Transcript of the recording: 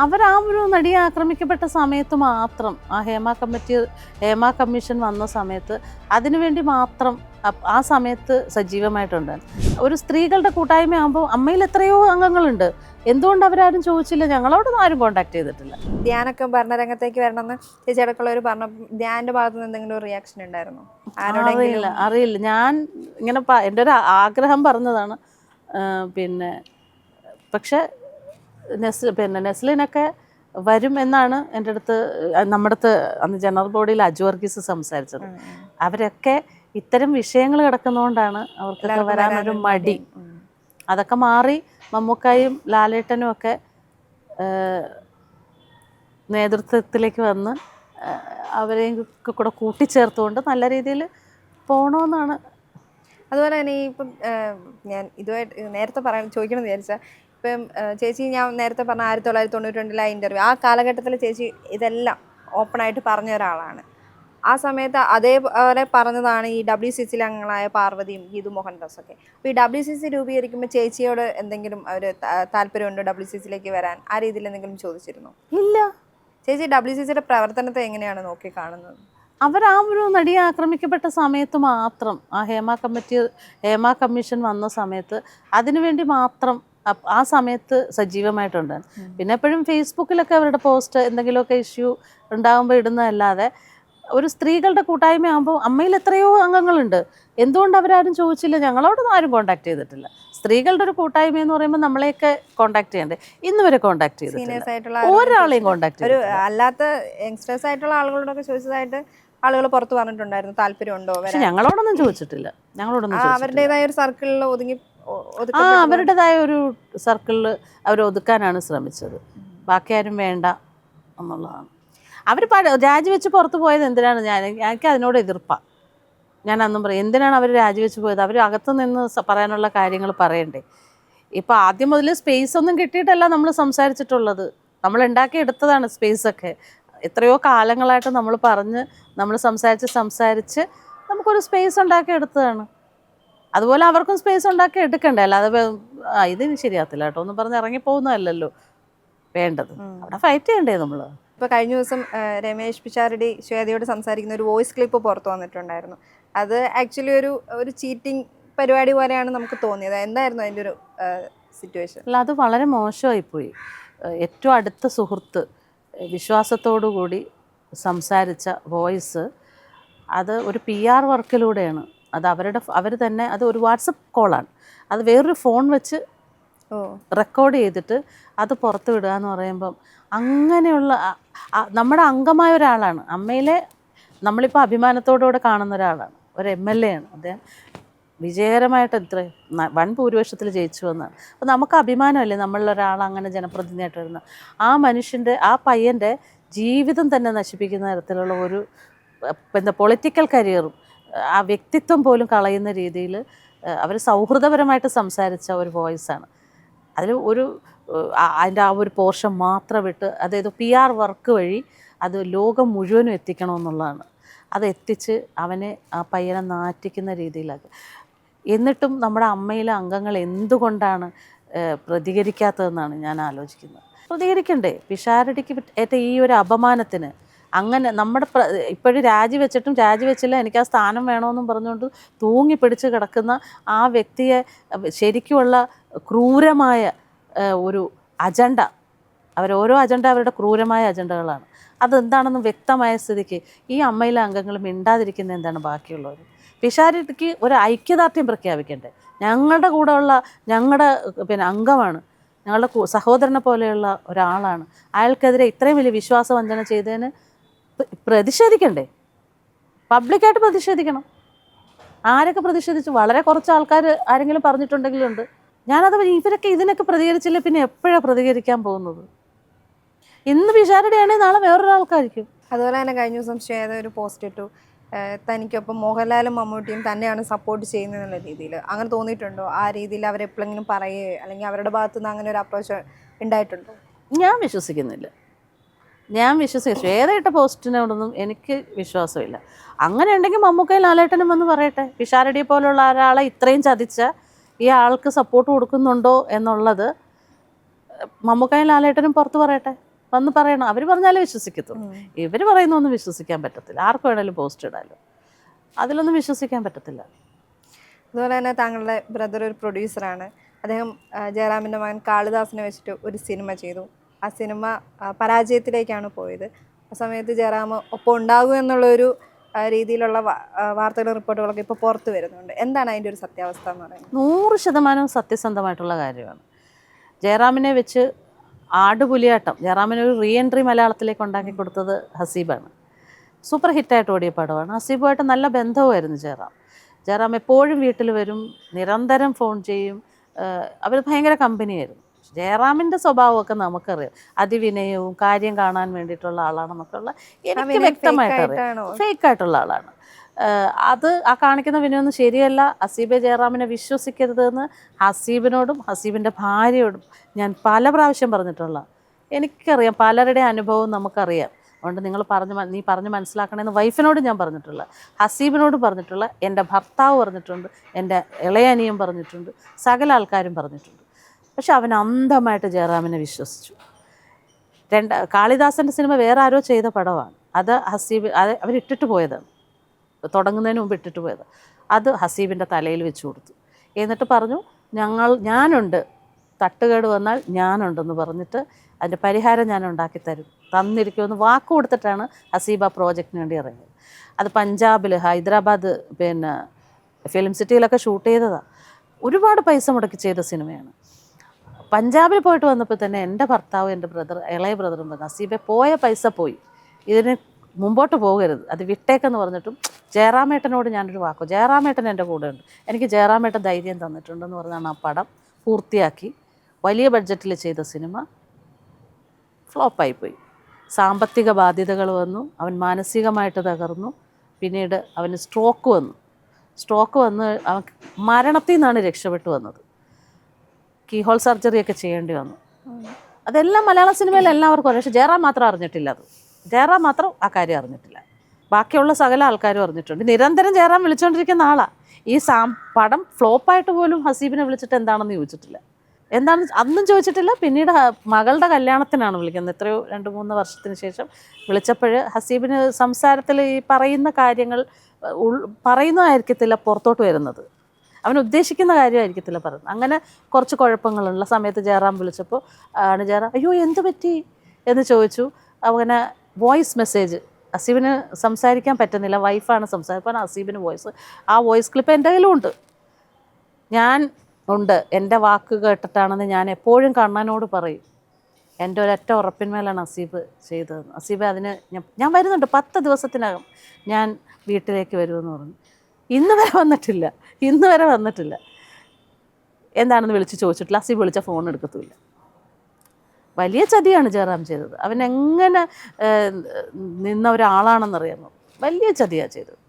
അവർ ആ ഒരു നടിയെ ആക്രമിക്കപ്പെട്ട സമയത്ത് മാത്രം ആ ഹേമ കമ്മീഷൻ വന്ന സമയത്ത് അതിനുവേണ്ടി മാത്രം ആ സമയത്ത് സജീവമായിട്ടുണ്ട്. ഒരു സ്ത്രീകളുടെ കൂട്ടായ്മയാകുമ്പോൾ അമ്മയിൽ എത്രയോ അംഗങ്ങളുണ്ട്, എന്തുകൊണ്ട് അവരാരും ചോദിച്ചില്ല? ഞങ്ങളോടൊന്നും ആരും കോണ്ടാക്ട് ചെയ്തിട്ടില്ല. ധ്യാനൊക്കെ ഭരണരംഗത്തേക്ക് വരണമെന്ന് ചേച്ചി അടക്കമുള്ളവർ പറഞ്ഞു. ധ്യാന്റെ ഭാഗത്ത് നിന്ന് എന്തെങ്കിലും ഒരു റിയാക്ഷൻ ഉണ്ടായിരുന്നു? അറിയില്ല. ഞാൻ ഇങ്ങനെ എൻ്റെ ഒരു ആഗ്രഹം പറഞ്ഞതാണ്. പിന്നെ പക്ഷെ നെസ്ലിനൊക്കെ വരും എന്നാണ് എൻ്റെ അടുത്ത്, നമ്മുടെ അടുത്ത് അന്ന് ജനറൽ ബോഡിയിൽ അജു വർഗീസ് സംസാരിച്ചത്. അവരൊക്കെ ഇത്തരം വിഷയങ്ങൾ കിടക്കുന്നതുകൊണ്ടാണ് അവർക്കൊക്കെ വരാനൊരു മടി. അതൊക്കെ മാറി മമ്മൂക്കായും ലാലേട്ടനും ഒക്കെ നേതൃത്വത്തിലേക്ക് വന്ന് അവരെയും കൂടെ കൂട്ടിച്ചേർത്തുകൊണ്ട് നല്ല രീതിയിൽ പോകണമെന്നാണ്. അതുപോലെ തന്നെ ഇപ്പം ഞാൻ ഇതുമായിട്ട് നേരത്തെ ചോദിക്കണം വിചാരിച്ചാൽ, ഇപ്പം ചേച്ചി ഞാൻ നേരത്തെ പറഞ്ഞ 1992 ഇൻ്റർവ്യൂ, ആ കാലഘട്ടത്തിൽ ചേച്ചി ഇതെല്ലാം ഓപ്പണായിട്ട് പറഞ്ഞ ഒരാളാണ്. ആ സമയത്ത് അതേപോലെ പറഞ്ഞതാണ് ഈ WCC അംഗങ്ങളായ പാർവതിയും ഗീതു മോഹൻദാസൊക്കെ. അപ്പോൾ ഈ WCC രൂപീകരിക്കുമ്പോൾ ചേച്ചിയോട് എന്തെങ്കിലും ഒരു താല്പര്യമുണ്ടോ WCCയിലേക്ക് വരാൻ? ആ രീതിയിൽ എന്തെങ്കിലും ചോദിച്ചിരുന്നോ? ഇല്ല. ചേച്ചി WCCയുടെ പ്രവർത്തനത്തെ എങ്ങനെയാണ് നോക്കി കാണുന്നത്? അവർ ആ ഒരു നടിയെ ആക്രമിക്കപ്പെട്ട സമയത്ത് മാത്രം ആ ഹേമ കമ്മീഷൻ വന്ന സമയത്ത് അതിനുവേണ്ടി മാത്രം ആ സമയത്ത് സജീവമായിട്ടുണ്ട്. പിന്നെ എപ്പോഴും ഫേസ്ബുക്കിലൊക്കെ അവരുടെ പോസ്റ്റ് എന്തെങ്കിലുമൊക്കെ ഇഷ്യൂ ഉണ്ടാകുമ്പോൾ ഇടുന്നതല്ലാതെ ഒരു സ്ത്രീകളുടെ കൂട്ടായ്മയാകുമ്പോൾ അമ്മയിൽ എത്രയോ അംഗങ്ങളുണ്ട്, എന്തുകൊണ്ട് അവരാരും ചോദിച്ചില്ല? ഞങ്ങളോടൊന്നും ആരും കോണ്ടാക്ട് ചെയ്തിട്ടില്ല. സ്ത്രീകളുടെ ഒരു കൂട്ടായ്മ എന്ന് പറയുമ്പോൾ നമ്മളെയൊക്കെ കോണ്ടാക്ട് ചെയ്യണ്ടേ? ഇന്ന് വരെ കോണ്ടാക്ട് ചെയ്തിട്ടില്ല, ഒരാളെയും കോണ്ടാക്ട് ഒരു അല്ലാത്ത യങ്സ്റ്റേഴ്സ് ആയിട്ടുള്ള ആളുകളോടൊക്കെ ചോദിച്ചതായിട്ട് ആളുകൾ പുറത്ത് പറഞ്ഞിട്ടുണ്ടായിരുന്നു താല്പര്യമുണ്ടോ? പക്ഷെ ഞങ്ങളോടൊന്നും ചോദിച്ചിട്ടില്ല. അവരുടേതായ ഒരു സർക്കിളിൽ അവരുടേതായ ഒരു സർക്കിളിൽ അവർ ഒതുക്കാനാണ് ശ്രമിച്ചത്. ബാക്കി ആരും വേണ്ട എന്നുള്ളതാണ്. അവർ രാജിവെച്ച് പുറത്ത് പോയത് എന്തിനാണ്? എനിക്ക് അതിനോട് എതിർപ്പാണ്. ഞാൻ അന്നും പറയും, എന്തിനാണ് അവർ രാജിവെച്ച് പോയത്? അവർ അകത്ത് നിന്ന് പറയാനുള്ള കാര്യങ്ങൾ പറയണ്ടേ? ഇപ്പോൾ ആദ്യം മുതൽ സ്പേസ് ഒന്നും കിട്ടിയിട്ടല്ല നമ്മൾ സംസാരിച്ചിട്ടുള്ളത്, നമ്മൾ ഉണ്ടാക്കിയെടുത്തതാണ് സ്പേസൊക്കെ. എത്രയോ കാലങ്ങളായിട്ട് നമ്മൾ സംസാരിച്ച് നമുക്കൊരു സ്പേസ് ഉണ്ടാക്കിയെടുത്തതാണ്. അതുപോലെ അവർക്കും സ്പേസ് ഉണ്ടാക്കി എടുക്കണ്ടേ? അല്ലാതെ ഇതിന് ശരിയാത്തില്ല കേട്ടോ ഒന്നും പറഞ്ഞ് ഇറങ്ങിപ്പോകുന്നതല്ലല്ലോ വേണ്ടത്. അവിടെ ഫൈറ്റ് ചെയ്യണ്ടേ നമ്മൾ? ഇപ്പോൾ കഴിഞ്ഞ ദിവസം രമേശ് പിഷാരടി ശ്വേതയോട് സംസാരിക്കുന്ന ഒരു വോയിസ് ക്ലിപ്പ് പുറത്തു വന്നിട്ടുണ്ടായിരുന്നു. അത് ആക്ച്വലി ഒരു ചീറ്റിംഗ് പരിപാടി പോലെയാണ് നമുക്ക് തോന്നിയത്. എന്തായിരുന്നു അതിൻ്റെ ഒരു സിറ്റുവേഷൻ? അല്ല, അത് വളരെ മോശമായിപ്പോയി. ഏറ്റവും അടുത്ത സുഹൃത്ത് വിശ്വാസത്തോടു കൂടി സംസാരിച്ച വോയിസ്, അത് ഒരു PR വർക്കിലൂടെയാണ്. അത് അവർ തന്നെ, അത് ഒരു വാട്സപ്പ് കോളാണ്, അത് വേറൊരു ഫോൺ വെച്ച് റെക്കോർഡ് ചെയ്തിട്ട് അത് പുറത്ത് വിടുക എന്ന് പറയുമ്പം, അങ്ങനെയുള്ള നമ്മുടെ അംഗമായ ഒരാളാണ്, അമ്മയിലെ നമ്മളിപ്പോൾ അഭിമാനത്തോടുകൂടെ കാണുന്ന ഒരാളാണ്, ഒരു MLA ആണ് അദ്ദേഹം. വിജയകരമായിട്ട് വൻ ഭൂരിപക്ഷത്തിൽ ജയിച്ചു വന്നതാണ്. അപ്പോൾ നമുക്ക് അഭിമാനമല്ലേ നമ്മളിലൊരാൾ അങ്ങനെ ജനപ്രതിനിധിയായിട്ട് വരുന്നത്? ആ മനുഷ്യൻ്റെ, ആ പയ്യൻ്റെ ജീവിതം തന്നെ നശിപ്പിക്കുന്ന തരത്തിലുള്ള ഒരു പൊളിറ്റിക്കൽ കരിയറും ആ വ്യക്തിത്വം പോലും കളയുന്ന രീതിയിൽ അവർ സൗഹൃദപരമായിട്ട് സംസാരിച്ച ഒരു വോയിസാണ്. അതിൽ അതിൻ്റെ ആ ഒരു പോർഷൻ മാത്രം വിട്ട്, അതായത് PR വർക്ക് വഴി അത് ലോകം മുഴുവനും എത്തിക്കണമെന്നുള്ളതാണ്. അത് എത്തിച്ച് ആ പയ്യനെ നാറ്റിക്കുന്ന രീതിയിലാക്കി. എന്നിട്ടും നമ്മുടെ അമ്മയിലെ അംഗങ്ങൾ എന്തുകൊണ്ടാണ് പ്രതികരിക്കാത്തതെന്നാണ് ഞാൻ ആലോചിക്കുന്നത്. പ്രതികരിക്കണ്ടേ? പിഷാരടിക്ക് ഏറ്റ ഈ ഒരു അപമാനത്തിന് അങ്ങനെ നമ്മുടെ ഇപ്പോഴും രാജിവെച്ചില്ല, എനിക്ക് ആ സ്ഥാനം വേണമെന്നും പറഞ്ഞുകൊണ്ട് തൂങ്ങിപ്പിടിച്ച് കിടക്കുന്ന ആ വ്യക്തിയെ ശരിക്കുമുള്ള ക്രൂരമായ ഒരു അജണ്ട, ഓരോ അജണ്ട അവരുടെ ക്രൂരമായ അജണ്ടകളാണ്. അതെന്താണെന്ന് വ്യക്തമായ സ്ഥിതിക്ക് ഈ അമ്മയിലെ അംഗങ്ങൾ മിണ്ടാതിരിക്കുന്ന എന്താണ് ബാക്കിയുള്ളവർ? പിഷാരടിക്ക് ഒരു ഐക്യദാർഢ്യം പ്രഖ്യാപിക്കണ്ടേ? ഞങ്ങളുടെ കൂടെയുള്ള അംഗമാണ്, ഞങ്ങളുടെ സഹോദരനെ പോലെയുള്ള ഒരാളാണ്, അയാൾക്കെതിരെ ഇത്രയും വലിയ വിശ്വാസവഞ്ചന ചെയ്തതിന് പ്രതിഷേധിക്കണ്ടേ? പബ്ലിക്കായിട്ട് പ്രതിഷേധിക്കണം. ആരൊക്കെ പ്രതിഷേധിച്ചു? വളരെ കുറച്ച് ആൾക്കാർ ആരെങ്കിലും പറഞ്ഞിട്ടുണ്ടെങ്കിലുണ്ട്. ഇതിനൊക്കെ പ്രതികരിച്ചില്ല, പിന്നെ എപ്പോഴാണ് പ്രതികരിക്കാൻ പോകുന്നത്? ഇന്ന് പിഷാരടിയാണെങ്കിൽ നാളെ വേറൊരാൾക്കായിരിക്കും. അതുപോലെ തന്നെ കഴിഞ്ഞ ദിവസം ശ്വേത ഒരു പോസ്റ്റ് ഇട്ടു, തനിക്കൊപ്പം മോഹൻലാലും മമ്മൂട്ടിയും തന്നെയാണ് സപ്പോർട്ട് ചെയ്യുന്നതെന്നുള്ള രീതിയിൽ. അങ്ങനെ തോന്നിയിട്ടുണ്ടോ? ആ രീതിയിൽ അവരെപ്പോഴെങ്കിലും പറയുകയോ അല്ലെങ്കിൽ അവരുടെ ഭാഗത്തു നിന്ന് അങ്ങനെ ഒരു അപ്രോച്ച് ഉണ്ടായിട്ടുണ്ടോ? ഞാൻ വിശ്വസിക്കുന്നില്ല. ശ്വേതയിട്ട പോസ്റ്റിനോടൊന്നും എനിക്ക് വിശ്വാസമില്ല. അങ്ങനെ ഉണ്ടെങ്കിൽ മമ്മൂക്കയും ലാലേട്ടനും വന്ന് പറയട്ടെ, പിഷാരടിയെ പോലുള്ള ഒരാളെ ഇത്രയും ചതിച്ച ഈ ആൾക്ക് സപ്പോർട്ട് കൊടുക്കുന്നുണ്ടോ എന്നുള്ളത് മമ്മൂക്കയും ലാലേട്ടനും പുറത്ത് പറയട്ടെ. വന്ന് പറയണം. അവർ പറഞ്ഞാലേ വിശ്വസിക്കത്തുള്ളൂ. ഇവർ പറയുന്നൊന്നും വിശ്വസിക്കാൻ പറ്റത്തില്ല. ആർക്ക് വേണേലും പോസ്റ്റ് ഇടാലോ, അതിലൊന്നും വിശ്വസിക്കാൻ പറ്റത്തില്ല. അതുപോലെ തന്നെ താങ്കളുടെ ബ്രദർ ഒരു പ്രൊഡ്യൂസറാണ്. അദ്ദേഹം ജയറാമിൻ്റെ മകൻ കാളിദാസിനെ വെച്ചിട്ട് ഒരു സിനിമ ചെയ്തു. ആ സിനിമ പരാജയത്തിലേക്കാണ് പോയത്. ആ സമയത്ത് ജയറാം ഒപ്പം ഉണ്ടാകും എന്നുള്ളൊരു രീതിയിലുള്ള വാർത്തകളും റിപ്പോർട്ടുകളൊക്കെ ഇപ്പോൾ പുറത്ത് വരുന്നുണ്ട്. എന്താണ് അതിൻ്റെ ഒരു സത്യാവസ്ഥ എന്ന് പറയുന്നത്? 100% സത്യസന്ധമായിട്ടുള്ള കാര്യമാണ്. ജയറാമിനെ വെച്ച് ആടുപുലിയാട്ടം, ജയറാമിനൊരു റീ എൻട്രി മലയാളത്തിലേക്ക് ഉണ്ടാക്കി കൊടുത്തത് ഹസീബാണ്. സൂപ്പർ ഹിറ്റായിട്ട് ഓടിയ പടമാണ്. ഹസീബുമായിട്ട് നല്ല ബന്ധവുമായിരുന്നു ജയറാം. ജയറാം എപ്പോഴും വീട്ടിൽ വരും, നിരന്തരം ഫോൺ ചെയ്യും. അവർ ഭയങ്കര കമ്പനിയായിരുന്നു. ജയറാമിൻ്റെ സ്വഭാവമൊക്കെ നമുക്കറിയാം. അതിവിനയവും കാര്യം കാണാൻ വേണ്ടിയിട്ടുള്ള ആളാണെന്നൊക്കെയുള്ള എനിക്ക് വ്യക്തമായിട്ട് അറിയാം. ഫേക്കായിട്ടുള്ള ആളാണ്. അത് ആ കാണിക്കുന്ന വിനയൊന്നും ശരിയല്ല. ഹസീബെ ജയറാമിനെ വിശ്വസിക്കരുതെന്ന് ഹസീബിനോടും ഹസീബിൻ്റെ ഭാര്യയോടും ഞാൻ പല പ്രാവശ്യം പറഞ്ഞിട്ടുള്ള. എനിക്കറിയാം, പലരുടെ അനുഭവം നമുക്കറിയാം. അതുകൊണ്ട് നീ പറഞ്ഞ് മനസ്സിലാക്കണമെന്ന് വൈഫിനോട് ഞാൻ പറഞ്ഞിട്ടുള്ള, ഹസീബിനോട് പറഞ്ഞിട്ടുള്ള, എൻ്റെ ഭർത്താവ് പറഞ്ഞിട്ടുണ്ട്, എൻ്റെ ഇളയ അനിയൻ പറഞ്ഞിട്ടുണ്ട്, സകല ആൾക്കാരും പറഞ്ഞിട്ടുണ്ട്. പക്ഷെ അവൻ അന്ധമായിട്ട് ജയറാമിനെ വിശ്വസിച്ചു. കാളിദാസൻ്റെ സിനിമ വേറെ ആരോ ചെയ്ത പടമാണ്. അത് അവരിട്ടിട്ട് പോയതാണ്, തുടങ്ങുന്നതിന് മുമ്പ് ഇട്ടിട്ട് പോയത്. അത് ഹസീബിൻ്റെ തലയിൽ വെച്ച് കൊടുത്തു. എന്നിട്ട് പറഞ്ഞു, ഞാനുണ്ട്, തട്ടുകേട് വന്നാൽ ഞാനുണ്ടെന്ന് പറഞ്ഞിട്ട് അതിൻ്റെ പരിഹാരം ഞാൻ ഉണ്ടാക്കി തന്നിരിക്കുമെന്ന് വാക്ക് കൊടുത്തിട്ടാണ് ഹസീബ പ്രോജക്റ്റിന് വേണ്ടി ഇറങ്ങിയത്. അത് പഞ്ചാബിൽ, ഹൈദരാബാദ്, ഫിലിം സിറ്റിയിലൊക്കെ ഷൂട്ട് ചെയ്തതാണ്. ഒരുപാട് പൈസ മുടക്കി ചെയ്ത സിനിമയാണ്. പഞ്ചാബിൽ പോയിട്ട് വന്നപ്പോൾ തന്നെ എൻ്റെ ഭർത്താവ്, എൻ്റെ ഇളയ ബ്രദറും പറഞ്ഞു, ഹസീബെ പോയ പൈസ പോയി, ഇതിന് മുമ്പോട്ട് പോകരുത്, അത് വിട്ടേക്കെന്ന് പറഞ്ഞിട്ടും ജയറാമേട്ടനോട് ഞാനൊരു വാക്കോ, ജയറാമേട്ടൻ എൻ്റെ കൂടെ ഉണ്ട്, എനിക്ക് ജയറാമേട്ടൻ ധൈര്യം തന്നിട്ടുണ്ടെന്ന് പറഞ്ഞാണ് ആ പടം പൂർത്തിയാക്കി. വലിയ ബഡ്ജറ്റിൽ ചെയ്ത സിനിമ ഫ്ലോപ്പായിപ്പോയി. സാമ്പത്തിക ബാധ്യതകൾ വന്നു, അവൻ മാനസികമായിട്ട് തകർന്നു. പിന്നീട് അവന് സ്ട്രോക്ക് വന്ന് അവൻ മരണത്തിൽ നിന്നാണ് രക്ഷപ്പെട്ടു വന്നത്. കീഹോൾ സർജറിയൊക്കെ ചെയ്യേണ്ടി വന്നു. അതെല്ലാം മലയാള സിനിമയിൽ എല്ലാവർക്കും അറിയാം. പക്ഷേ ജയറാം മാത്രം അറിഞ്ഞിട്ടില്ല. ജയറാം മാത്രം ആ കാര്യം അറിഞ്ഞിട്ടില്ല. ബാക്കിയുള്ള സകല ആൾക്കാരും അറിഞ്ഞിട്ടുണ്ട്. നിരന്തരം ജയറാം വിളിച്ചുകൊണ്ടിരിക്കുന്ന ആളാണ്. ഈ പടം ഫ്ലോപ്പായിട്ട് പോലും ഹസീബിനെ വിളിച്ചിട്ട് എന്താണെന്ന് ചോദിച്ചിട്ടില്ല. അന്നും ചോദിച്ചിട്ടില്ല. പിന്നീട് മകളുടെ കല്യാണത്തിനാണ് വിളിക്കുന്നത്. എത്രയോ 2-3 വർഷത്തിന് ശേഷം വിളിച്ചപ്പോൾ ഹസീബിന് സംസാരത്തിൽ ഈ പറയുന്ന കാര്യങ്ങൾ പറയുന്നതായിരിക്കത്തില്ല പുറത്തോട്ട് വരുന്നത്, അവൻ ഉദ്ദേശിക്കുന്ന കാര്യമായിരിക്കത്തില്ല പറയുന്നത്. അങ്ങനെ കുറച്ച് കുഴപ്പങ്ങളുള്ള സമയത്ത് ജയറാം വിളിച്ചപ്പോൾ ആണ് ജയറാം അയ്യോ എന്ത് പറ്റി എന്ന് ചോദിച്ചു. അങ്ങനെ വോയിസ് മെസ്സേജ്, ഹസീബിന് സംസാരിക്കാൻ പറ്റുന്നില്ല, വൈഫാണ് സംസാരിക്കാൻ, ഹസീബിന് ആ വോയിസ് ക്ലിപ്പ് എൻ്റെ കയ്യിലും ഉണ്ട്. എൻ്റെ വാക്ക് കേട്ടിട്ടാണെന്ന് ഞാൻ എപ്പോഴും കണ്ണനോട് പറയും. എൻ്റെ ഒരൊറ്റ ഉറപ്പിന്മേലാണ് ഹസീബ് ചെയ്തത്. ഹസീബ് അതിന് ഞാൻ വരുന്നുണ്ട്, 10 ദിവസത്തിനകം ഞാൻ വീട്ടിലേക്ക് വരുമെന്ന് പറഞ്ഞു. ഇന്ന് വരെ വന്നിട്ടില്ല. എന്താണെന്ന് വിളിച്ച് ചോദിച്ചിട്ടില്ല. ഹസീബ് വിളിച്ച ഫോൺ എടുക്കത്തുമില്ല. വലിയ ചതിയാണ് ജയറാം ചെയ്തത്. അവൻ എങ്ങനെ നിന്ന ഒരാളാണെന്നറിയാമോ? വലിയ ചതിയാണ് ചെയ്തത്.